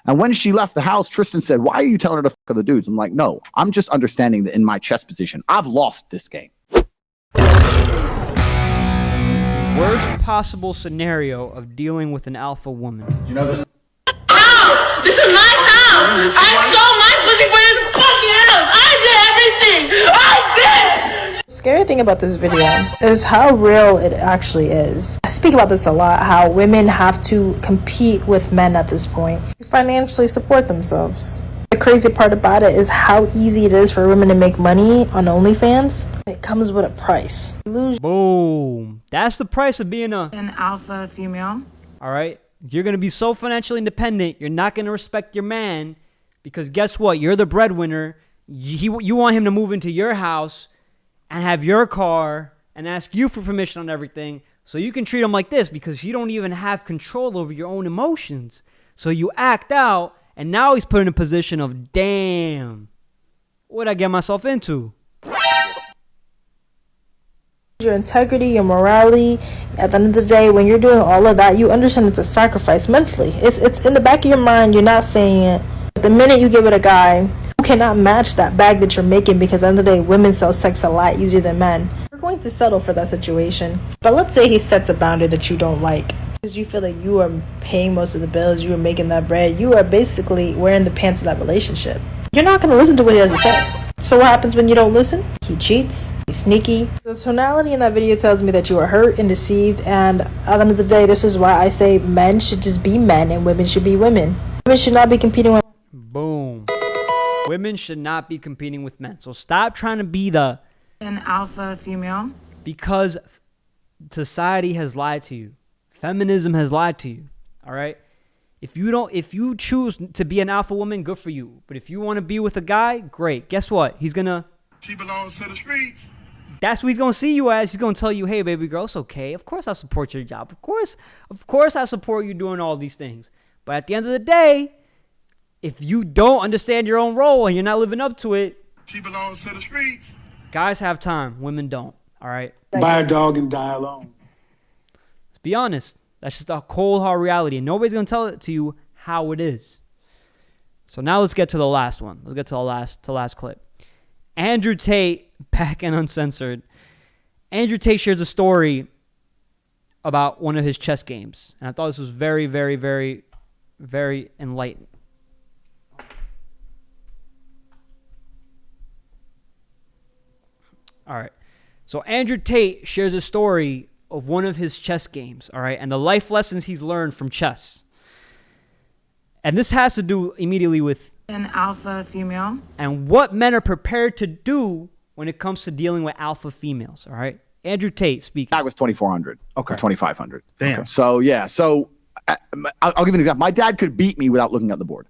And when she left the house, Tristan said, why are you telling her to fuck other dudes? I'm like, no, I'm just understanding that in my chess position, I've lost this game. Worst possible scenario of dealing with an alpha woman. You know this? House! This is my house! I sold my pussy for this fucking house! I did everything! I did! Scary thing about this video is how real it actually is. I speak about this a lot, how women have to compete with men at this point to financially support themselves. The crazy part about it is how easy it is for women to make money on OnlyFans. It comes with a price. Boom. That's the price of being an alpha female. All right. You're going to be so financially independent. You're not going to respect your man because guess what? You're the breadwinner. You want him to move into your house and have your car and ask you for permission on everything so you can treat him like this because you don't even have control over your own emotions. So you act out and now he's put in a position of, damn, what'd I get myself into? Your integrity, your morality. At the end of the day, when you're doing all of that, you understand it's a sacrifice mentally. It's in the back of your mind. You're not saying it. But the minute you give it a guy who cannot match that bag that you're making, because at the end of the day, women sell sex a lot easier than men, you're going to settle for that situation. But let's say he sets a boundary that you don't like. Because you feel like you are paying most of the bills, you are making that bread, you are basically wearing the pants of that relationship. You're not going to listen to what he has to say. So what happens when you don't listen? He cheats, he's sneaky. The tonality in that video tells me that you are hurt and deceived, and at the end of the day, this is why I say men should just be men and women should be women. Women should not be competing with... Boom. Women should not be competing with men. So stop trying to be An alpha female. because society has lied to you. Feminism has lied to you. All right? If you choose to be an alpha woman, good for you. But if you want to be with a guy, great. Guess what? She belongs to the streets. That's what he's going to see you as. He's going to tell you, hey, baby girl, it's okay. Of course I support your job. Of course I support you doing all these things. But at the end of the day, if you don't understand your own role and you're not living up to it, She belongs to the streets. guys have time. Women don't. All right? Buy a dog and die alone. Let's be honest. That's just a cold, hard reality. And nobody's going to tell it to you how it is. So now let's get to the last one. Let's get to the last clip. Andrew Tate, back and uncensored. Andrew Tate shares a story about one of his chess games. And I thought this was very, very, very, very enlightening. All right. So Andrew Tate shares a story of one of his chess games, all right, and the life lessons he's learned from chess. And this has to do immediately with An alpha female. and what men are prepared to do when it comes to dealing with alpha females, all right? Andrew Tate speaking. I was 2,400. Okay. 2,500. Damn. Okay. So, yeah. So, I'll give you an example. My dad could beat me without looking at the board.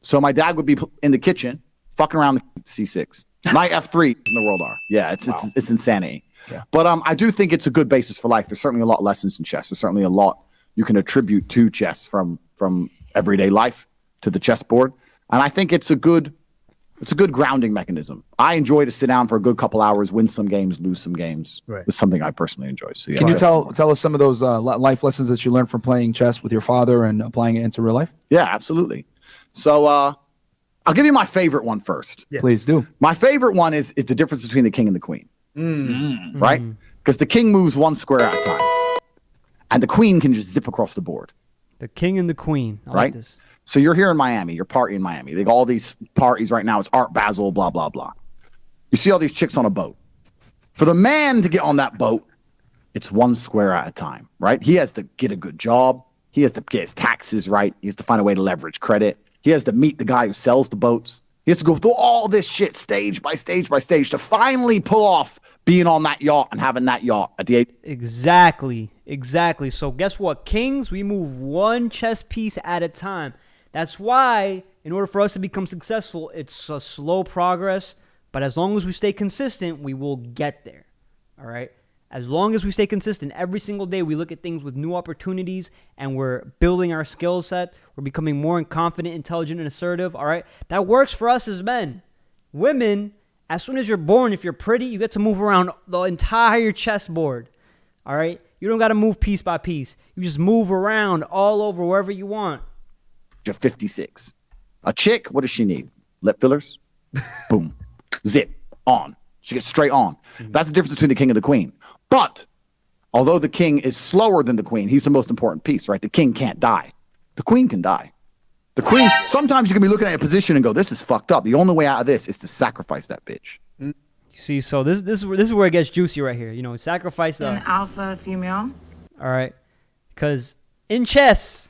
So, my dad would be in the kitchen, fucking around the C6. My F3 in the world are. Yeah, it's insanity. Yeah. But I do think it's a good basis for life. There's certainly a lot of lessons in chess. There's certainly a lot you can attribute to chess from everyday life to the chessboard. And I think it's a good grounding mechanism. I enjoy to sit down for a good couple hours, win some games, lose some games. Right. It's something I personally enjoy. So, yeah. Can you tell us some of those life lessons that you learned from playing chess with your father and applying it into real life? Yeah, absolutely. So I'll give you my favorite one first. Yeah. Please do. My favorite one is the difference between the king and the queen. Right? Because the king moves one square at a time. And the queen can just zip across the board. The king and the queen. I like Right? this. So you're here in Miami. You're partying in Miami. They got all these parties right now. It's Art Basel, blah, blah, blah. You see all these chicks on a boat. For the man to get on that boat, it's one square at a time, right? He has to get a good job. He has to get his taxes right. He has to find a way to leverage credit. He has to meet the guy who sells the boats. He has to go through all this shit stage by stage by stage to finally pull off being on that yacht and having that yacht at the age. Exactly. So guess what? Kings, we move one chess piece at a time. That's why, in order for us to become successful, it's a slow progress. But as long as we stay consistent, we will get there. All right? As long as we stay consistent, every single day we look at things with new opportunities and we're building our skill set. We're becoming more confident, intelligent, and assertive. All right? That works for us as men. Women, as soon as you're born, if you're pretty, you get to move around the entire chessboard. All right? You don't got to move piece by piece. You just move around all over wherever you want. of 56. A chick, what does she need? Lip fillers? Boom. Zip. On. She gets straight on. That's the difference between the king and the queen. But although the king is slower than the queen, he's the most important piece, right? The king can't die. The queen can die. The queen, sometimes you can be looking at a position and go, this is fucked up. The only way out of this is to sacrifice that bitch. You see, so this is where it gets juicy right here. You know, sacrifice the... An alpha female. All right. Because in chess,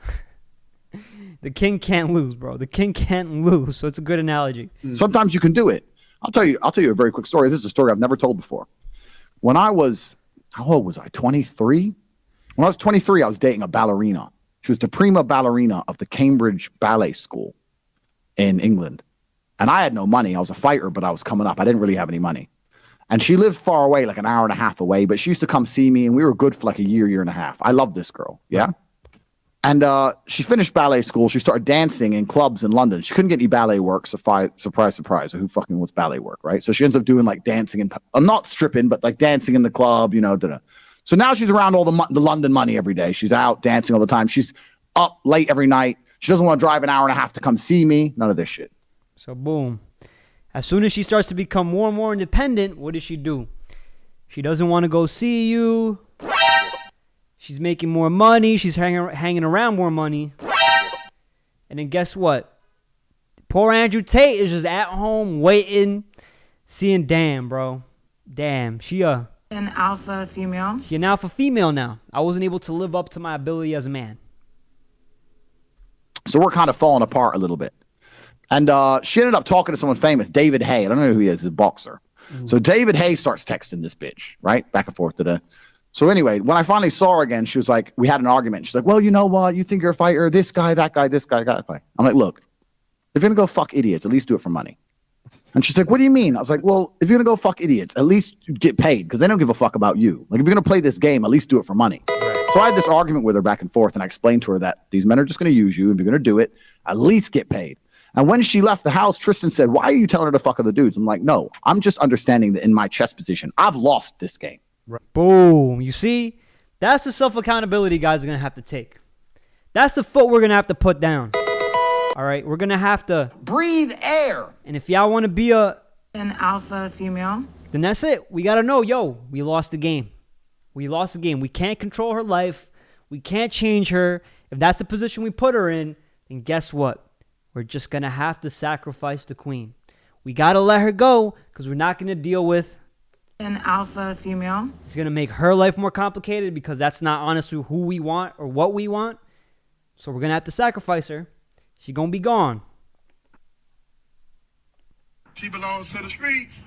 the king can't lose, bro. The king can't lose. So it's a good analogy. Sometimes you can do it. I'll tell you a very quick story. This is a story I've never told before. When I was, how old was I? 23? When I was 23, I was dating a ballerina. She was the prima ballerina of the Cambridge Ballet School in England. And I had no money. I was a fighter, but I was coming up. I didn't really have any money. And she lived far away, like an hour and a half away, but she used to come see me, and we were good for like a year and a half. I loved this girl. Yeah. And she finished ballet school. She started dancing in clubs in London. She couldn't get any ballet work. Surprise, surprise. Who fucking wants ballet work, right? So she ends up doing like dancing and not stripping, but like dancing in the club, you know. So now she's around all the London money every day. She's out dancing all the time. She's up late every night. She doesn't want to drive an hour and a half to come see me. None of this shit. So boom. As soon as she starts to become more and more independent, what does she do? She doesn't want to go see you. She's making more money. She's hanging around more money. And then guess what? Poor Andrew Tate is just at home waiting, seeing, damn, bro. Damn, she An alpha female. an alpha female now. I wasn't able to live up to my ability as a man. So we're kind of falling apart a little bit. And she ended up talking to someone famous, David Hay. I don't know who he is, he's a boxer. So David Hay starts texting this bitch, right? Back and forth to the... So anyway, when I finally saw her again, she was like, we had an argument. She's like, well, you know what? You think you're a fighter. This guy, that guy, this guy, that guy. I'm like, look, if you're going to go fuck idiots, at least do it for money. And she's like, what do you mean? I was like, well, if you're going to go fuck idiots, at least get paid because they don't give a fuck about you. Like, if you're going to play this game, at least do it for money. So I had this argument with her back and forth, and I explained to her that these men are just going to use you. If you're going to do it, at least get paid. And when she left the house, Tristan said, why are you telling her to fuck other dudes? I'm like, no, I'm just understanding that in my chess position, I've lost this game. Boom. You see? That's the self-accountability guys are going to have to take. That's the foot we're going to have to put down. All right? We're going to have to... Breathe air. And if y'all want to be An alpha female. then that's it. We got to know, yo, we lost the game. We lost the game. We can't control her life. We can't change her. If that's the position we put her in, then guess what? We're just going to have to sacrifice the queen. We got to let her go because we're not going to deal with... An alpha female. It's going to make her life more complicated because that's not honestly who we want or what we want. So we're going to have to sacrifice her. She's going to be gone. She belongs to the streets.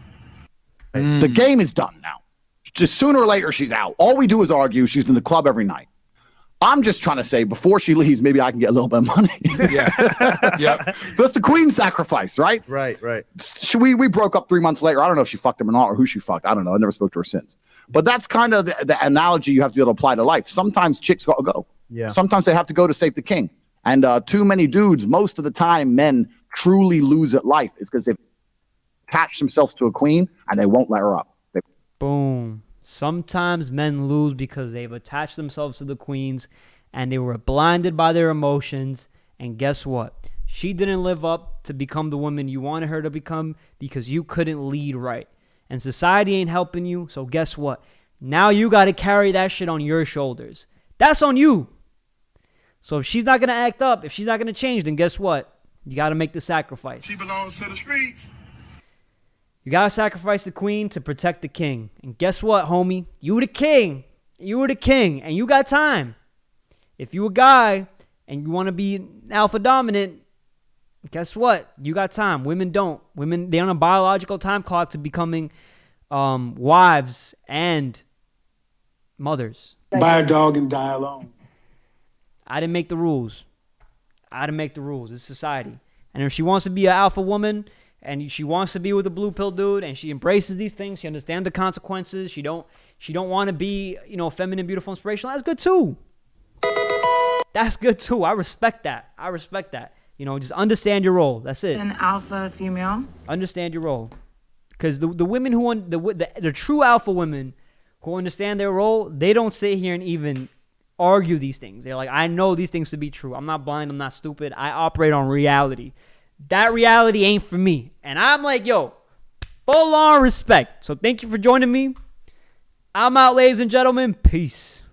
The game is done now. Just sooner or later, she's out. All we do is argue. She's in the club every night. I'm just trying to say, before she leaves, maybe I can get a little bit of money. Yeah. Yep. That's the queen sacrifice, right? Right. We broke up 3 months later. I don't know if she fucked him or not, or who she fucked. I don't know. I never spoke to her since. But that's kind of the analogy you have to be able to apply to life. Sometimes chicks got to go. Yeah. Sometimes they have to go to save the king. And too many dudes, most of the time, men truly lose at life. It's because they've attached themselves to a queen and they won't let her up. Boom. Sometimes men lose because they've attached themselves to the queens and they were blinded by their emotions. And guess what? She didn't live up to become the woman you wanted her to become because you couldn't lead right. And society ain't helping you. So guess what? Now you got to carry that shit on your shoulders. That's on you. So if she's not going to act up, if she's not going to change, then guess what? You got to make the sacrifice. She belongs to the streets. You got to sacrifice the queen to protect the king. And guess what, homie? You the king. You were the king. And you got time. If you a guy and you want to be alpha dominant, guess what? You got time. Women don't. Women, they're on a biological time clock to becoming wives and mothers. Buy a dog and die alone. I didn't make the rules. It's society. And if she wants to be an alpha woman and she wants to be with a blue pill dude and she embraces these things, she understands the consequences, she don't want to be, feminine, beautiful, inspirational, that's good too. I respect that. Just understand your role. That's it. An alpha female. Understand your role. Because the women the true alpha women who understand their role, they don't sit here and even argue these things. They're like, I know these things to be true. I'm not blind. I'm not stupid. I operate on reality. That reality ain't for me. And I'm like, yo, full on respect. So thank you for joining me. I'm out, ladies and gentlemen. Peace.